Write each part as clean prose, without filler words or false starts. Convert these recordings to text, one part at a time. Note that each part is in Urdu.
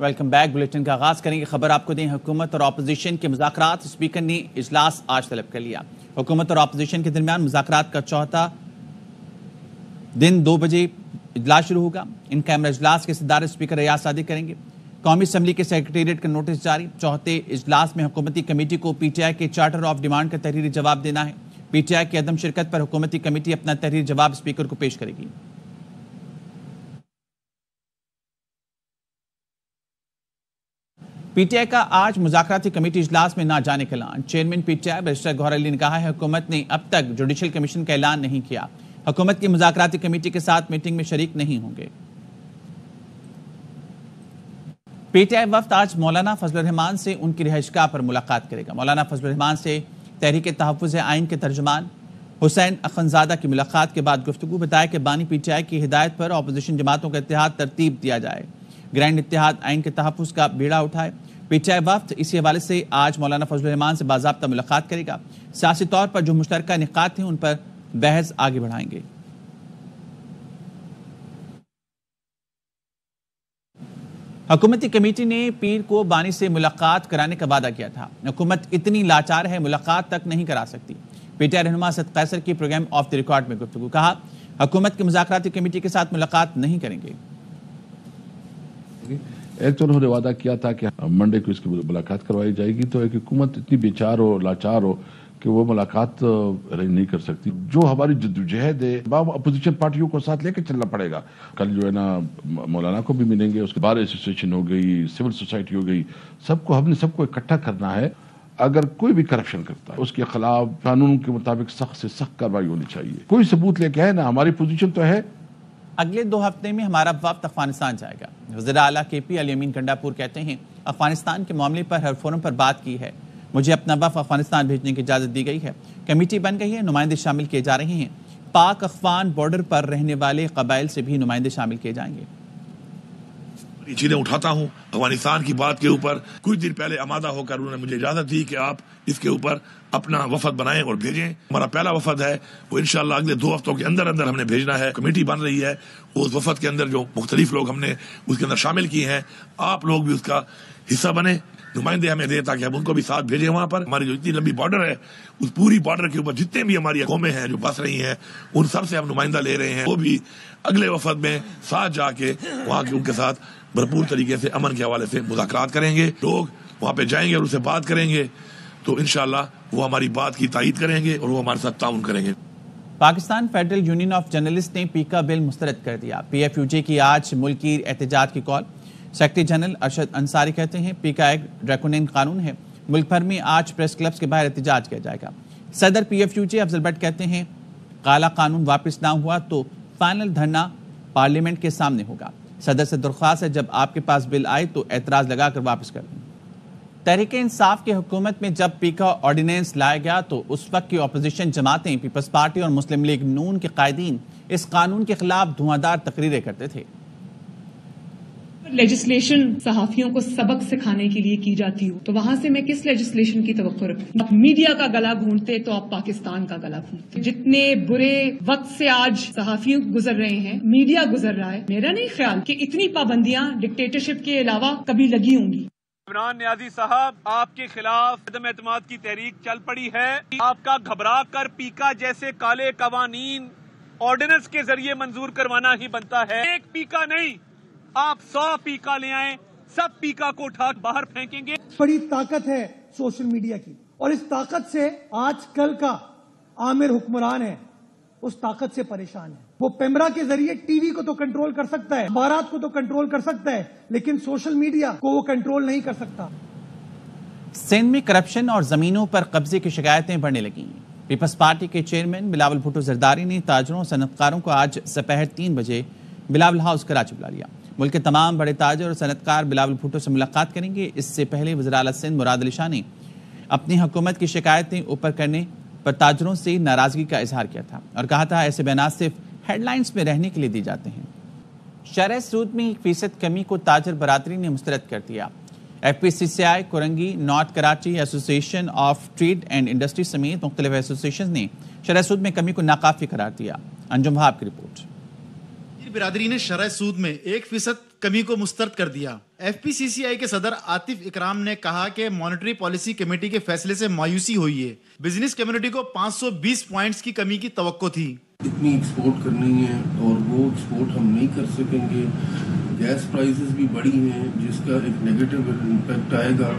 Welcome back. بلیٹن کا آغاز کریں گے، خبر آپ کو دیں حکومت اور اپوزیشن کے مذاکرات، اسپیکر نے اجلاس آج طلب کر لیا۔ حکومت اور اپوزیشن کے درمیان مذاکرات کا چوتھا دن 2 بجے اجلاس شروع ہوگا۔ ان کیمرہ اجلاس کے صدارت اسپیکر ریاض صادق کریں گے۔ قومی اسمبلی کے سیکریٹریٹ کا نوٹس جاری، چوتھے اجلاس میں حکومتی کمیٹی کو پی ٹی آئی کے چارٹر آف ڈیمانڈ کا تحریری جواب دینا ہے۔ پی ٹی آئی کی عدم شرکت پر حکومتی کمیٹی اپنا تحریری جواب اسپیکر کو پیش کرے گی۔ پی ٹی آئی کا آج مذاکراتی کمیٹی اجلاس میں نہ جانے کا اعلان۔ Chairman P T I barrister Gohar Ali نے کہا ہے حکومت نے اب تک جوڈیشل کمیشن کا اعلان نہیں کیا، حکومت کی مذاکراتی کمیٹی کے ساتھ میٹنگ میں شریک نہیں ہوں گے۔ پی ٹی آئی وفد آج مولانا فضل الرحمان سے ان کی رہائشگاہ پر ملاقات کرے گا۔ مولانا فضل الرحمان سے تحریک تحفظ آئین کے ترجمان حسین اخنزادہ کی ملاقات کے بعد گفتگو، بتایا کہ بانی پی ٹی آئی کی ہدایت پر اپوزیشن جماعتوں کا اتحاد ترتیب دیا جائے، گرینڈ اتحاد آئین کے تحفظ کا بیڑا اٹھائے۔ پی ٹی آئی وفد اسی حوالے سے آج مولانا فضل الرحمان سے باضابطہ ملاقات کرے گا، سیاسی طور پر جو مشترکہ نکات ہیں ان پر بحث آگے بڑھائیں گے۔ حکومتی کمیٹی نے پیر کو بانی سے ملاقات کرانے کا وعدہ کیا تھا، حکومت اتنی لاچار ہے ملاقات تک نہیں کرا سکتی۔ پی ٹی آئی رہنما اسد قیصر کی پروگرام آف دی ریکارڈ میں گفتگو، کہا حکومت کی مذاکراتی کمیٹی کے ساتھ ملاقات نہیں کریں گے۔ ایک تو انہوں نے وعدہ کیا تھا کہ منڈے کو اس کی ملاقات کروائی جائے گی، تو ایک حکومت اتنی بیچار ہو، لاچار ہو کہ وہ ملاقات ارینج نہیں کر سکتی۔ جو ہماری جدوجہد ہے اپوزیشن پارٹیوں کو ساتھ لے کے چلنا پڑے گا۔ کل جو ہے نا مولانا کو بھی ملیں گے، اس کے بار ایسوسیشن ہو گئی، سول سوسائٹی ہو گئی، ہم نے سب کو اکٹھا کرنا ہے۔ اگر کوئی بھی کرپشن کرتا ہے اس کے خلاف قانون کے مطابق سخت سے سخت کارروائی ہونی چاہیے۔ کوئی ثبوت لے کے ہے نا، ہماری پوزیشن تو ہے۔ اگلے 2 ہفتے میں ہمارا وفد افغانستان جائے گا۔ وزیر اعلیٰ کے پی علی امین گنڈاپور کہتے ہیں افغانستان کے معاملے پر ہر فورم پر بات کی ہے، مجھے اپنا وفد افغانستان بھیجنے کی اجازت دی گئی ہے، کمیٹی بن گئی ہے، نمائندے شامل کیے جا رہے ہیں، پاک افغان بارڈر پر رہنے والے قبائل سے بھی نمائندے شامل کیے جائیں گے۔ یہ چیزیں اٹھاتا ہوں افغانستان کی بات کے اوپر۔ کچھ دن پہلے آمادہ ہو کر انہوں نے مجھے اجازت دی کہ آپ اس کے اوپر اپنا وفد بنائیں اور بھیجیں۔ ہمارا پہلا وفد ہے وہ انشاءاللہ اگلے 2 ہفتوں کے اندر ہم نے بھیجنا ہے۔ کمیٹی بن رہی ہے، اس وفد کے اندر جو مختلف لوگ ہم نے اس کے اندر شامل کیے ہیں، آپ لوگ بھی اس کا حصہ بنیں، نمائندے ہمیں دیں تاکہ ہم ان کو بھی ساتھ بھیجیں۔ وہاں پر ہماری جو اتنی لمبی بارڈر ہے، اس پوری بارڈر کے اوپر جتنے بھی ہماری قومیں ہیں جو بس رہی ہیں، ان سب سے ہم نمائندہ لے رہے ہیں، وہ بھی اگلے وفد میں ساتھ جا کے وہاں کے ان کے ساتھ بھرپور طریقے سے امن کے حوالے سے مذاکرات کریں گے۔ لوگ وہاں پہ جائیں گے اور اسے بات کریں گے تو انشاءاللہ وہ ہماری بات کی تائید کریں گے اور وہ ہمارے ساتھ تعاون کریں گے۔ Pakistan federal union of journalist نے پیکا بل مسترد کر دیا۔ پی ایف یو جے کی آج ملکی احتجاج کی کال۔ سیکرٹری جنرل ارشد انصاری کہتے ہیں پیکا ایک ڈریکونین قانون ہے، ملک بھر میں آج پریس کلبز کے باہر احتجاج کیا جائے گا۔ صدر P if you J Afzal but کہتے ہیں کالا قانون واپس نہ ہوا تو فائنل دھرنا پارلیمنٹ کے سامنے ہوگا۔ صدر سے درخواست ہے جب آپ کے پاس بل آئے تو اعتراض لگا کر واپس کر دیں۔ تحریک انصاف کی حکومت میں جب پیکا آرڈیننس لایا گیا تو اس وقت کی اپوزیشن جماعتیں، پیپلز پارٹی اور مسلم لیگ نون کے قائدین اس قانون کے خلاف دھواں دار تقریریں کرتے تھے۔ لیجسلیشن صحافیوں کو سبق سکھانے کے لیے کی جاتی ہو تو وہاں سے میں کس لیجسلیشن کی توقع رکھتی؟ آپ میڈیا کا گلا گھونٹتے تو آپ پاکستان کا گلا گھونٹتے۔ جتنے برے وقت سے آج صحافی گزر رہے ہیں، میڈیا گزر رہا ہے، میرا نہیں خیال کہ اتنی پابندیاں ڈکٹیٹرشپ کے علاوہ کبھی لگی ہوں گی۔ عمران نیازی صاحب، آپ کے خلاف عدم اعتماد کی تحریک چل پڑی ہے۔ آپ کا گھبرا کر پیکا جیسے کالے قوانین آرڈیننس کے ذریعے منظور کروانا ہی بنتا ہے۔ ایک پیکا نہیں، آپ 100 پیکا لے آئیں، سب پیکا کو اٹھا باہر پھینکیں گے۔ بڑی طاقت ہے سوشل میڈیا کی، اور اس طاقت سے آج کل کا عامر حکمران ہے اس طاقت سے پریشان ہے۔ وہ پیمرا کے ذریعے ٹی وی کو تو کنٹرول کر سکتا ہے، اخبارات کو تو کنٹرول کر سکتا ہے، لیکن سوشل میڈیا کو وہ کنٹرول نہیں کر سکتا۔ سندھ میں کرپشن اور زمینوں پر قبضے کی شکایتیں بڑھنے لگیں۔ پیپلز پارٹی کے چیئرمین بلاول بھٹو زرداری نے تاجروں اور صنعتکاروں کو آج دوپہر 3 بجے بلاول ہاؤس کراچی بلا لیا۔ ملک کے تمام بڑے تاجر اور صنعتکار بلاول بھٹو سے ملاقات کریں گے۔ اس سے پہلے وزیر اعلیٰ سندھ مراد علی شاہ نے اپنی حکومت کی شکایتیں اوپر کرنے پر تاجروں سے ناراضگی کا اظہار کیا تھا اور کہا تھا ایسے بیانات صرف ہیڈ لائنز میں رہنے کے لیے دی جاتے ہیں۔ شرح سود میں 1% کمی کو تاجر برادری نے مسترد کر دیا۔ F P C C I, Korangi, north Karachi association of trade and industry سمیت مختلف ایسوسیشن نے شرح سود میں کمی کو ناکافی قرار دیا۔ انجم وہاب کی رپورٹ۔ برادری نے شرح سود میں 1% کمی کو مسترد کر دیا۔ ایف پی سی سی آئی کے صدر عاطف اکرام نے کہا کہ مانیٹری پالیسی کمیٹی کے فیصلے سے مایوسی ہوئی ہے. بزنس کمیونٹی کو 520 پوائنٹس کی کمی کی توقع تھی. اتنی ایکسپورٹ کرنی ہے اور وہ ایکسپورٹ ہم نہیں کر سکیں گے. گیس پرائسز بھی بڑی ہیں جس کا ایک نیگیٹو امپیکٹ آئے گا.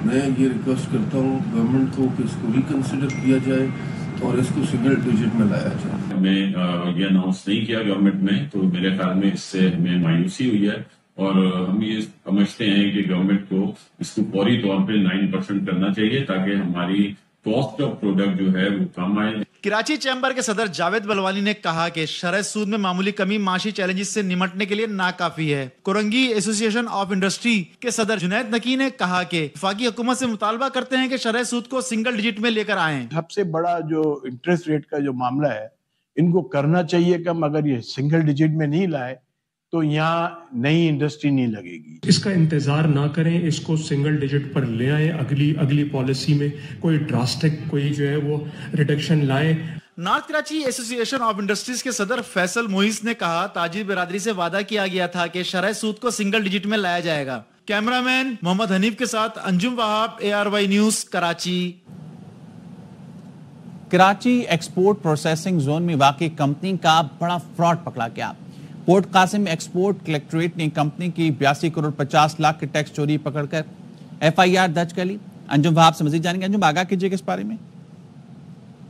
میں یہ ریکویسٹ کرتا ہوں گورنمنٹ کو کہ اس کو ریکنسیڈر کیا جائے اور اس کو سنگل ڈیجٹ میں لایا جائے. ہمیں یہ اناؤنس نہیں کیا گورنمنٹ نے, تو میرے خیال میں اس سے ہمیں مایوسی ہوئی ہے اور ہم یہ سمجھتے ہیں کہ گورنمنٹ کو اس کو فوری طور پہ 9% کرنا چاہیے تاکہ ہماری کاسٹ آف پروڈکٹ جو ہے وہ کم آئے. کراچی چیمبر کے صدر جاوید بلوانی نے کہا کہ شرح سود میں معمولی کمی معاشی چیلنجز سے نمٹنے کے لیے ناکافی ہے. کورنگی ایسوسی ایشن آف انڈسٹری کے صدر جنید نکی نے کہا کہ وفاقی حکومت سے مطالبہ کرتے ہیں کہ شرح سود کو سنگل ڈیجٹ میں لے کر آئیں. سب سے بڑا جو انٹرسٹ ریٹ کا جو معاملہ ہے ان کو کرنا چاہیے کم. اگر یہ سنگل ڈیجٹ میں نہیں لائے تو یہاں نئی انڈسٹری نہیں لگے گی. اس کا انتظار نہ کریں, اس کو سنگل ڈیجٹ پر لے آئیں. اگلی پالیسی میں کوئی ڈراسٹک کوئی جو ہے وہ ریڈکشن لائیں. نارتھ کراچی ایسوسی ایشن آف انڈسٹریز کے صدر فیصل محیث نے کہا تاجر برادری سے وعدہ کیا گیا تھا کہ شرح سود کو سنگل ڈیجٹ میں لایا جائے گا. کیمرہ مین محمد حنیف کے ساتھ انجم وہاب, ARY news, Karachi. Karachi export processing zone میں واقع کمپنی کا بڑا فراڈ پکڑا گیا. پورٹ قاسم ایکسپورٹ کلیکٹریٹ نے کمپنی کی 82 کروڑ 50 لاکھ کے ٹیکس چوری پکڑ کر FIR درج کر لی. انجم وہاب سے مزید جانیں گے. انجم, آگاہ کیجیے گا اس بارے میں.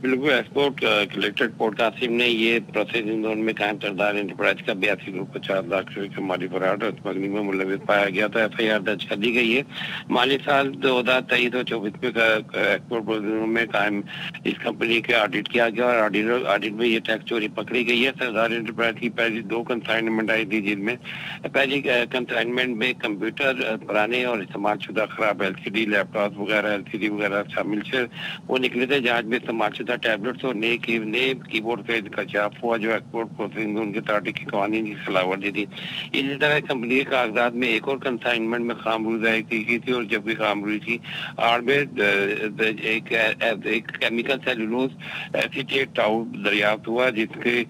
بالکل, ایکسپورٹ کلیکٹڈ پورٹ قاسم نے یہ پروسیسنگ زون میں قائم سردار انٹرپرائز کا 82 کروڑ 50 لاکھ روپے کا مالی فراڈ اور اسمگلنگ میں ملوث پایا گیا تھا. FIR درج کر دی گئی ہے. مالی سال 2023 اور 24 میں ایکسپورٹ پروسیسنگ میں قائم اس کمپنی کے آڈٹ کیا گیا اور آڈٹ میں یہ ٹیکس چوری پکڑی گئی ہے. سردار انٹرپرائز کی پہلی 2 کنسائنمنٹ آئی تھی, جن میں پہلی کنسائنمنٹ میں کمپیوٹر پرانے اور استعمال شدہ خراب LCD لیپ ٹاپ وغیرہ LCD وغیرہ شامل سے وہ نکلے تھے. جانچ میں استعمال شدہ ٹیبلٹس اور نئے کی بورڈ کا انکشاف ہوا جو ایکسپورٹ پروسیسنگ زون کے اتھارٹی کے قوانین کی خلاف ورزی تھی. اسی طرح کمپنی کے کاغذات میں ایک اور کنسائنمنٹ میں خام ظاہر کی گئی تھی اور جب بھی خام روئی کی آڑ میں ایک کیمیکل سیلولوز ایسیٹیٹ ٹاؤ دریافت ہوا جس کی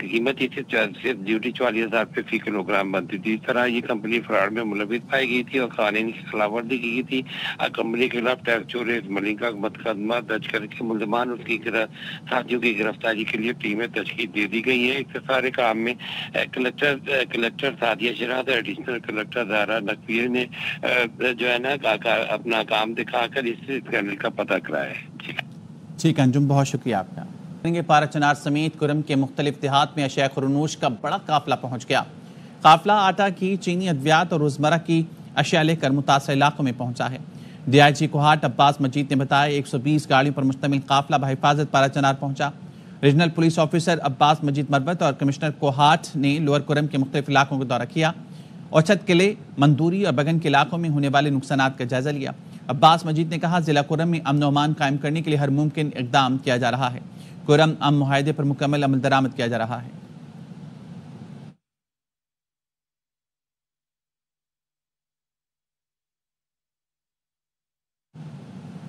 قیمت صرف ڈیوٹی 44,000 روپے فی کلو گرام بنتی تھی. اس طرح یہ کمپنی فراڈ میں ملوث پائی گئی تھی اور قوانین کی خلاف ورزی کی گئی تھی. کمپنی کے خلاف ٹیکس چوری اسمگلنگ کا مقدمہ درج کر کے ملزمان اس کی ساتھیوں کی گرفتاری کے لیے ٹیمیں تشکیل دے دی گئی ہیں. اختصار کام میں کلیکٹر سعدیہ شراز اور ایڈیشنل کلیکٹر زہرا نقوی نے جو ہے نا اپنا کام دکھا کر اس اسکینڈل کا پتہ کرایا ہے. ٹھیک ہے انجم, بہت شکریہ آپ کا. پارا چنار سمیت کرم کے مختلف دیہات میں اشیاء خرنوش کا بڑا قافلہ پہنچ گیا. قافلہ آٹا کی, چینی ادویات اور روزمرہ کی اشیاء لے کر متاثرہ علاقوں میں پہنچا ہے. DIG کوہاٹ عباس مجید نے بتایا 120 گاڑیوں پر مشتمل قافلہ بحفاظت پارا چنار پہنچا. ریجنل پولیس آفیسر عباس مجید مربت اور کمشنر کوہاٹ نے لوور کرم کے مختلف علاقوں کا دورہ کیا اور چھت قلعے, مندوری اور بگن کے علاقوں میں ہونے والے نقصانات کا جائزہ لیا. عباس مجید نے کہا ضلع کرم میں امن و امان قائم کرنے کے لیے ہر ممکن اقدام کیا جا رہا ہے. کرم امن معاہدے پر مکمل عمل درآمد کیا جا رہا ہے.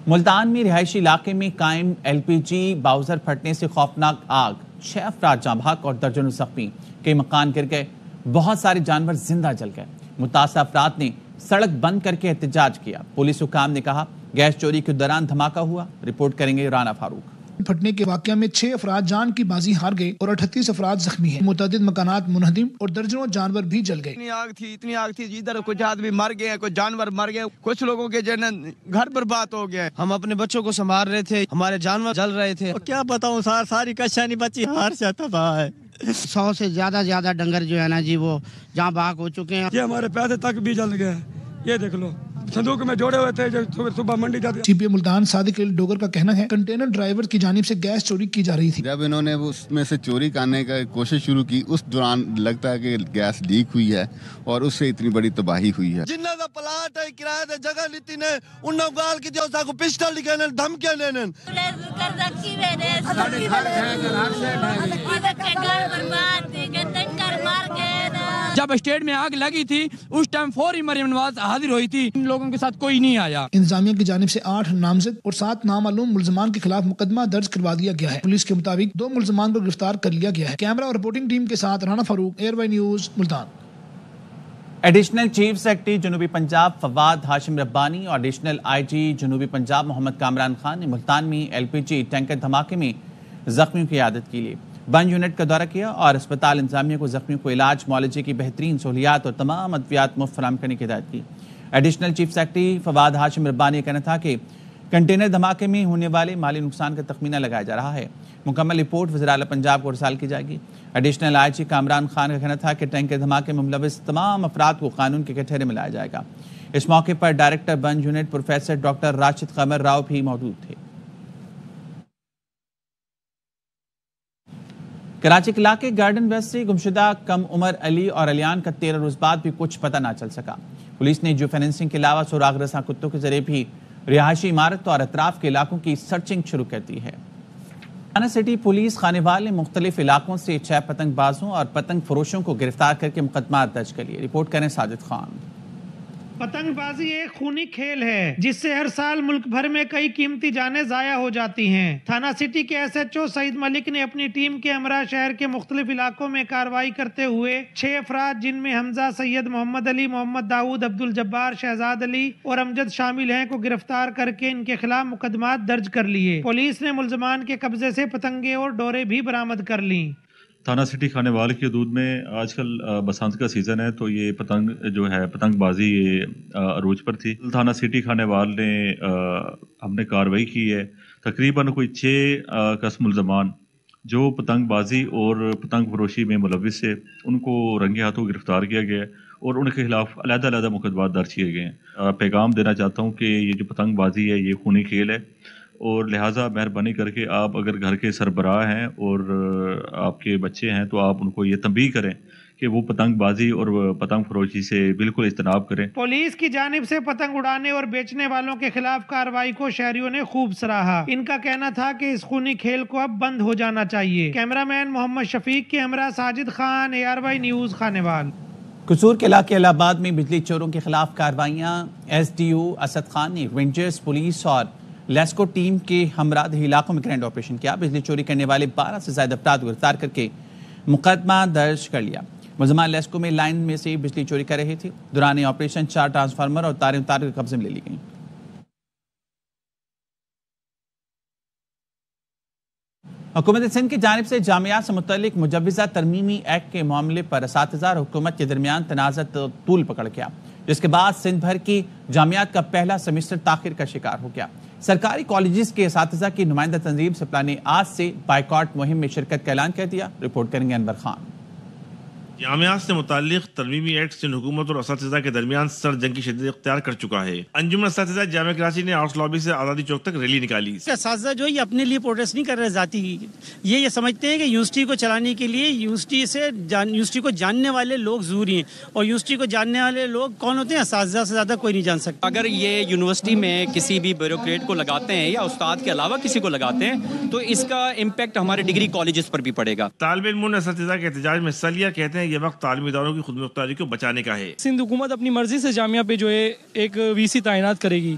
ملتان میں رہائشی علاقے میں قائم LPG باؤزر پھٹنے سے خوفناک آگ, 6 افراد جاں بحق اور درجنوں زخمی. کئی مکان گر گئے, بہت سارے جانور زندہ جل گئے. متاثرہ افراد نے سڑک بند کر کے احتجاج کیا. پولیس حکام نے کہا گیس چوری کے دوران دھماکہ ہوا. رپورٹ کریں گے رانا فاروق. پھٹنے کے واقعہ میں 6 افراد جان کی بازی ہار گئے اور 38 افراد زخمی ہیں. متعدد مکانات منہدم اور درجنوں جانور بھی جل گئے. اتنی آگ تھی ادھر کچھ آدمی مر گئے, کچھ جانور مر گئے, کچھ لوگوں کے جو گھر برباد ہو گئے. ہم اپنے بچوں کو سنبھال رہے تھے, ہمارے جانور جل رہے تھے. کیا بتاؤں سر, ساری کشانی بچی ہار سے تباہ ہے. 100 سے زیادہ ڈنگر جو ہے نا جی وہ جہاں بھاگ ہو چکے ہیں. یہ ہمارے پیسے تک بھی جل گئے. یہ دیکھ لو صندوق میں جوڑے ہوئے تھے جو صبح منڈی جاتے. CPA ملتان صادق ڈوگر کا کہنا ہے کنٹینر ڈرائیور کی جانب سے گیس چوری کی جا رہی تھی. جب انہوں نے اس میں سے چوری کرنے کا کوشش شروع کی اس دوران لگتا ہے کہ گیس لیک ہوئی ہے اور اس سے اتنی بڑی تباہی ہوئی ہے. جنہ کا پلاٹ ہے کرایہ تے جگہ لیتی نے انہاں گال کی جو سا کو پسٹل لگانے دھمکیاں دینے. جب اسٹیٹ میں آگ لگی تھی اس ٹائم فوری مریم نواز حاضر ہوئی تھی, ان لوگوں کے ساتھ کوئی نہیں آیا. انتظامیہ کی جانب سے 8 نامزد اور 7 نامعلوم ملزمان کے خلاف مقدمہ درج کروا دیا گیا ہے. پولیس کے مطابق 2 ملزمان کو گرفتار کر لیا گیا ہے. کیمرہ اور رپورٹنگ ٹیم کے ساتھ رانا فاروق, ARY news, Multan. Additional chief secretary جنوبی پنجاب فواد ہاشم ربانی اور ایڈیشنل آئی جی جنوبی پنجاب محمد کامران خان نے ملتان میں LPG ٹینکر دھماکے میں زخمیوں کی عیادت کے لیے بند یونٹ کا دورہ کیا اور اسپتال انتظامیہ کو زخمیوں کو علاج، معالجے کی بہترین سہولیات اور تمام ادویات مفت فراہم کرنے کی ہدایت کی۔ ایڈیشنل چیف سیکرٹری فواد ہاشم ربانی کا کہنا تھا کہ کنٹینر دھماکے میں ہونے والے مالی نقصان کا تخمینہ لگایا جا رہا ہے، مکمل رپورٹ وزیر اعلیٰ پنجاب کو ارسال کی جائے گی۔ ایڈیشنل آئی جی کامران خان کا کہنا تھا کہ ٹینکر دھماکے میں ملوث تمام افراد کو قانون کے کٹہرے میں لایا جائے گا۔ اس موقع پر ڈائریکٹر بند unit professor doctor Rashid Qamar Rao بھی موجود تھے۔ کراچی کے علاقے گارڈن ویسٹ سے گمشدہ کم عمر علی اور علیان کا 13 روز بعد بھی کچھ پتہ نہ چل سکا۔ پولیس نے جیو فینسنگ کے علاوہ سراغ رساں کتوں کے ذریعے بھی رہائشی عمارت اور اطراف کے علاقوں کی سرچنگ شروع کر دی ہے۔ تھانہ سٹی پولیس خانیوال نے مختلف علاقوں سے 6 پتنگ بازوں اور پتنگ فروشوں کو گرفتار کر کے مقدمات درج کر لیے۔ رپورٹ کریں ساجد خان۔ پتنگ بازی ایک خونی کھیل ہے جس سے ہر سال ملک بھر میں کئی قیمتی جانیں ضائع ہو جاتی ہیں۔ تھانہ سٹی کے SHO سعید ملک نے اپنی ٹیم کے ہمراہ شہر کے مختلف علاقوں میں کارروائی کرتے ہوئے 6 افراد جن میں حمزہ، سید محمد علی، محمد داؤد، عبد الجبار، شہزاد علی اور امجد شامل ہیں کو گرفتار کر کے ان کے خلاف مقدمات درج کر لیے۔ پولیس نے ملزمان کے قبضے سے پتنگیں اور ڈورے بھی برآمد کر لیں۔ تھانہ سٹی خانیوال کی حدود میں آج کل بسنت کا سیزن ہے تو یہ پتنگ جو ہے پتنگ بازی یہ عروج پر تھی۔ تھانہ سٹی خانیوال نے ہم نے کارروائی کی ہے، تقریباً کوئی 6 کس ملزمان جو پتنگ بازی اور پتنگ فروشی میں ملوث ہے ان کو رنگے ہاتھوں گرفتار کیا گیا ہے اور ان کے خلاف علیحدہ علیحدہ مقدمات درج کیے گئے ہیں۔ پیغام دینا چاہتا ہوں کہ یہ جو پتنگ بازی ہے یہ خونی کھیل ہے اور لہٰذا مہربانی کر کے آپ اگر گھر کے سربراہ ہیں اور آپ کے بچے ہیں تو آپ ان کو یہ تنبیہ کریں کہ وہ پتنگ بازی اور پتنگ فروشی سے بالکل اجتناب کریں۔ پولیس کی جانب سے پتنگ اڑانے اور بیچنے والوں کے خلاف کارروائی کو شہریوں نے خوب سراہا۔ ان کا کہنا تھا کہ اس خونی کھیل کو اب بند ہو جانا چاہیے۔ کیمرہ مین محمد شفیق کے ہمراہ ساجد خان، ARY نیوز خانیوال۔ قصور کے علاقے الہ آباد میں بجلی چوروں کے خلاف کارروائیاں۔ SDO اسد خان نے رینجرز، پولیس اور لیسکو ٹیم کے ہمراہ دیہی علاقوں میں گرینڈ آپریشن کیا۔ بجلی چوری کرنے والے 12 سے زائد افراد گرفتار کر کے مقدمہ درج کر لیا۔ ملزمان لیسکو میں لائن میں سے بجلی چوری کر رہے تھے۔ دوران آپریشن 4 ٹرانسفارمر اور تاریں اتار کے قبضے میں لے لی گئیں۔ حکومت سندھ کی جانب سے جامعات سے متعلق مجوزہ ترمیمی ایکٹ کے معاملے پر اساتذہ اور حکومت کے درمیان تنازع طول پکڑ گیا، جس کے بعد سندھ بھر کی جامعات کا پہلا سیمسٹر تاخیر کا شکار ہو گیا۔ سرکاری کالجز کے اساتذہ کی نمائندہ تنظیم سپلا نے آج سے بائیکاٹ مہم میں شرکت کا اعلان کر دیا۔ رپورٹ کریں گے انور خان۔ جامعات سے متعلق ترمیمی ایکٹ سندھ حکومت اور اساتذہ کے درمیان سر جنگ کی شدت اختیار کر چکا ہے۔ انجمن اساتذہ جامعہ کراچی نے آرٹس لابی سے آزادی چوک تک ریلی نکالی۔ اساتذہ جو یہ اپنے لیے پروٹیسٹ نہیں کر رہے ذاتی، یہ سمجھتے ہیں کہ یونیورسٹی کو چلانے کے لیے یونیورسٹی کو جاننے والے لوگ ضروری ہیں، اور یونیورسٹی کو جاننے والے لوگ کون ہوتے ہیں؟ اساتذہ سے زیادہ کوئی نہیں جان سکتا۔ اگر یہ یونیورسٹی میں کسی بھی بیوروکریٹ کو لگاتے ہیں یا استاد کے علاوہ کسی کو لگاتے ہیں تو اس کا امپیکٹ ہمارے ڈگری کالجز پر بھی پڑے گا۔ طالب علموں نے اساتذہ کے احتجاج میں حصہ لیا، کہتے ہیں یہ وقت تعلیمی اداروں کی خود مختاری کو بچانے کا ہے۔ سندھ حکومت اپنی مرضی سے جامعہ پہ جو ہے ایک VC تعینات کرے گی،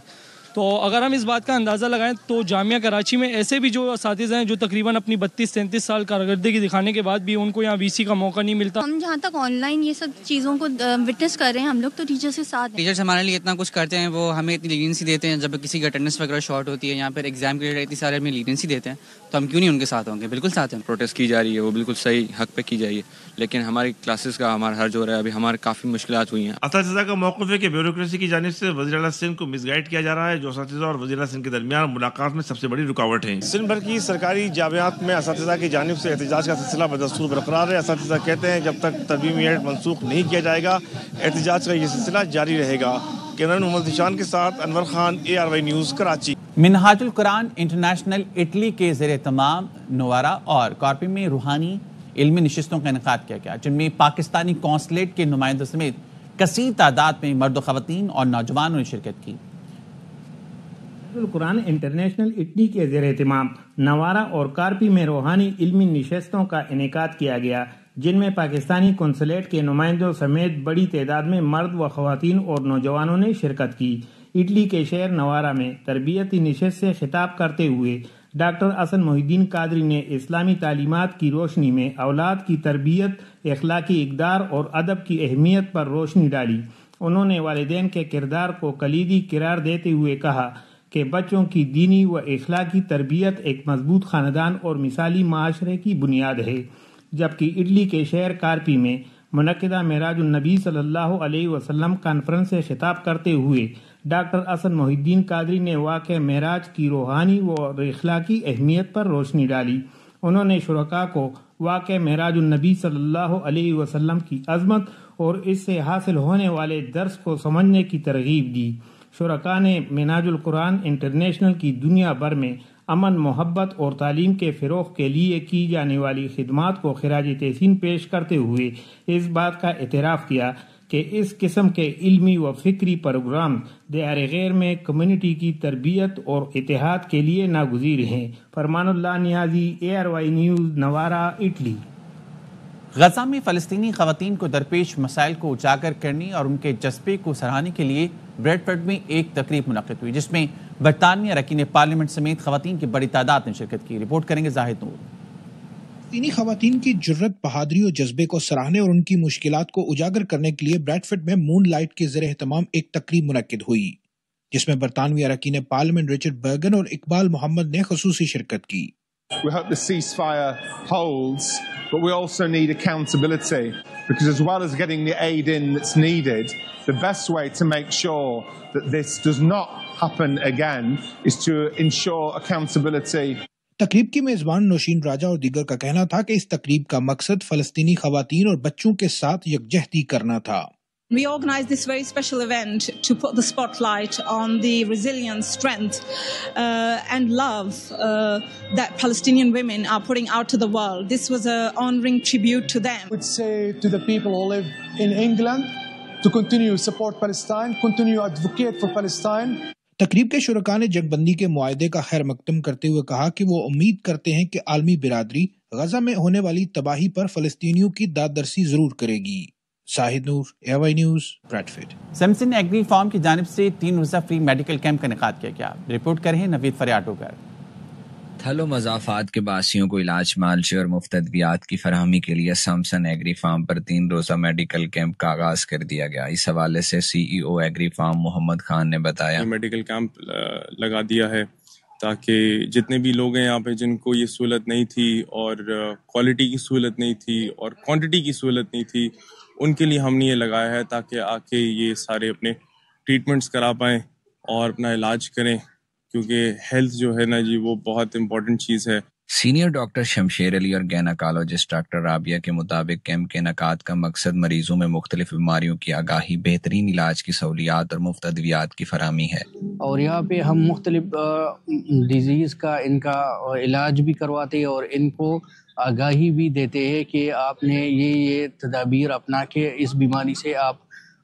تو اگر ہم اس بات کا اندازہ لگائیں تو جامعہ کراچی میں ایسے بھی جو اساتذہ ہیں جو تقریباً اپنی 32-33 سال کارکردگی دکھانے کے بعد بھی ان کو یہاں VC کا موقع نہیں ملتا۔ ہم جہاں تک آن لائن یہ سب چیزوں کو وٹنس کر رہے ہیں، ہم لوگ تو ٹیچرز کے ساتھ ہیں۔ ٹیچرز ہمارے لیے اتنا کچھ کرتے ہیں، وہ ہمیں اتنی لینینسی دیتے ہیں، جب کسی کی اٹینڈنس وغیرہ شارٹ ہوتی ہے، یہاں پر ایگزام کے لیے اتنی سارے ہمیں لینینسی دیتے ہیں، تو ہم کیوں نہیں ان کے ساتھ ہوں گے؟ بالکل ساتھ ہیں۔ پروٹیسٹ کی جا رہی ہے وہ بالکل صحیح حق پہ کی جائے، لیکن ہماری کلاسز کا ہمارا حرج ہو رہا ہے، ابھی ہمارے کافی مشکلات ہوئی ہیں۔ اساتذہ کا موقف ہے کہ بیوروکریسی کی جانب سے وزیر اعلیٰ سندھ کو مس گائیڈ کیا جا رہا ہے، جو اساتذہ اور وزیر اعلیٰ سندھ کے درمیان ملاقات میں سب سے بڑی رکاوٹ ہے۔ سندھ بھر کی سرکاری جامعات میں اساتذہ کی جانب سے احتجاج کا سلسلہ بدستور برقرار ہے۔ اساتذہ کہتے ہیں جب تک ترمیمی ایکٹ منسوخ نہیں کیا جائے گا احتجاج کا یہ سلسلہ جاری رہے گا۔ کیمرہ محمد ذیشان کے ساتھ انور خان، ARY نیوز کراچی۔ منہاج القرآن انٹرنیشنل اٹلی کے زیر اہتمام نوارا اور کارپی میں روحانی علمی نشستوں کا انعقاد کیا گیا، جن میں پاکستانی قونصلیٹ کے نمائندوں سمیت کثیر تعداد میں مرد و خواتین اور نوجوانوں نے شرکت کی۔ القرآن انٹرنیشنل اٹلی کے زیر اہتمام نوارا اور کارپی میں روحانی علمی نشستوں کا انعقاد کیا گیا، جن میں پاکستانی قونصلیٹ کے نمائندوں سمیت بڑی تعداد میں مرد و خواتین اور نوجوانوں نے شرکت کی۔ اٹلی کے شہر نوارا میں تربیتی نشست سے خطاب کرتے ہوئے ڈاکٹر حسن محی الدین قادری نے اسلامی تعلیمات کی روشنی میں اولاد کی تربیت، اخلاقی اقدار اور ادب کی اہمیت پر روشنی ڈالی۔ انہوں نے والدین کے کردار کو کلیدی قرار دیتے ہوئے کہا کہ بچوں کی دینی و اخلاقی تربیت ایک مضبوط خاندان اور مثالی معاشرے کی بنیاد ہے۔ جبکہ اٹلی کے شہر کارپی میں منعقدہ معراج النبی صلی اللہ علیہ وسلم کانفرنس سے خطاب کرتے ہوئے ڈاکٹر حسن محی الدین قادری نے واقع معراج کی روحانی و اخلاقی اہمیت پر روشنی ڈالی۔ انہوں نے شرکاء کو واقع معراج النبی صلی اللہ علیہ وسلم کی عظمت اور اس سے حاصل ہونے والے درس کو سمجھنے کی ترغیب دی۔ شرکاء نے منہاج القرآن انٹرنیشنل کی دنیا بھر میں امن، محبت اور تعلیم کے فروغ کے لیے کی جانے والی خدمات کو خراج تحسین پیش کرتے ہوئے اس بات کا اعتراف کیا کہ اس قسم کے علمی و فکری پروگرام دیار غیر میں کمیونٹی کی تربیت اور اتحاد کے لیے ناگزیر ہیں۔ فرمان اللہ نیازی، ARY نیوز، نوارا، اٹلی۔ غزہ میں فلسطینی خواتین کو درپیش مسائل کو اجاگر کرنے اور ان کے جذبے کو سراہنے کے لیے بریڈ فورڈ میں ایک تقریب منعقد ہوئی، جس میں برطانوی اراکین پارلیمنٹ سمیت خواتین کی بڑی تعداد نے شرکت کی۔ رپورٹ کریں گے زاہد نور۔ فلسطینی خواتین کی جرت، بہادری اور جذبے کو سراہنے اور ان کی مشکلات کو اجاگر کرنے کے لیے بریڈ فورڈ میں مون لائٹ کے زیر اہتمام ایک تقریب منعقد ہوئی، جس میں برطانوی اراکین پارلیمنٹ رچرڈ برگن اور اقبال محمد نے خصوصی شرکت کی۔ We hope the ceasefire holds, but we also need accountability, because as well as getting the aid in that's needed, the best way to make sure that this does not happen again is to ensure accountability. تقریب کی میزبان نوشین راجہ اور دیگر کا کہنا تھا کہ اس تقریب کا مقصد فلسطینی خواتین اور بچوں کے ساتھ یکجہتی کرنا تھا۔ We organised this very special event to put the spotlight on the resilience, strength and love that Palestinian women are putting out to the world. This was an honouring tribute to them. I would say to the people who live in England to continue support Palestine, continue advocate for Palestine. تقریب کے شرکاء نے جنگ بندی کے معاہدے کا خیر مقدم کرتے ہوئے کہا کہ وہ امید کرتے ہیں کہ عالمی برادری غزہ میں ہونے والی تباہی پر فلسطینیوں کی دادرسی ضرور کرے گی۔ Shahid Noor, ARY news, Bradford. سمسن ایگری فارم کی جانب سے 3 روزہ فری میڈیکل کیمپ کا انعقاد کیا گیا۔ رپورٹ کر رہے ہیں نوید فریاٹوگر۔ تھل و مضافات کے باسیوں کو علاج، معالجے اور مفت ادویات کی فراہمی کے لیے سمسن ایگری فارم پر 3 روزہ میڈیکل کیمپ کا آغاز کر دیا گیا۔ اس حوالے سے CEO agri form Muhammad Khan نے بتایا، میڈیکل کیمپ لگا دیا ہے تاکہ جتنے بھی لوگ ہیں یہاں پہ جن کو یہ سہولت نہیں تھی اور کوالٹی کی سہولت نہیں تھی اور کوانٹٹی کی سہولت نہیں تھی، ان کے لیے ہم نے یہ لگایا ہے تاکہ آ کے یہ سارے اپنے ٹریٹمنٹس کرا پائیں اور اپنا علاج کریں، کیونکہ ہیلتھ جو ہے نا جی وہ بہت امپورٹنٹ چیز ہے۔ سینئر ڈاکٹر شمشیر علی اور گینیکالوجسٹ ڈاکٹر رابعہ کے مطابق کیمپ کے انعقاد کا مقصد مریضوں میں مختلف بیماریوں کی آگاہی، بہترین علاج کی سہولیات اور مفت ادویات کی فراہمی ہے۔ اور یہاں پہ ہم مختلف ڈیزیز کا ان کا علاج بھی کرواتے ہیں اور ان کو آگاہی بھی دیتے ہیں کہ آپ نے یہ تدابیر اپنا کے اس بیماری سے آپ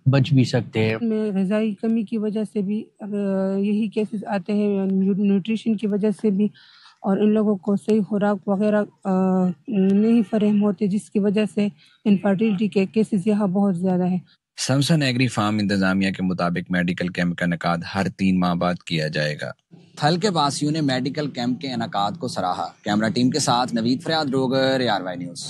بچ بھی سکتے ہیں۔ میں غذائی کمی کی وجہ سے بھی یہی کیسز آتے ہیں، نیوٹریشن کی وجہ سے بھی، اور ان لوگوں کو صحیح خوراک وغیرہ نہیں فراہم ہوتے، جس کی وجہ سے انفرٹیلٹی کے کیسز یہاں بہت زیادہ ہیں۔ سمسن ایگری فارم انتظامیہ کے مطابق میڈیکل کیمپ کا انعقاد ہر 3 ماہ بعد کیا جائے گا۔ تھل کے باسیوں نے میڈیکل کیمپ کے انعقاد کو سراہا۔ کیمرہ ٹیم کے ساتھ نوید فریاد روگر، ARY نیوز۔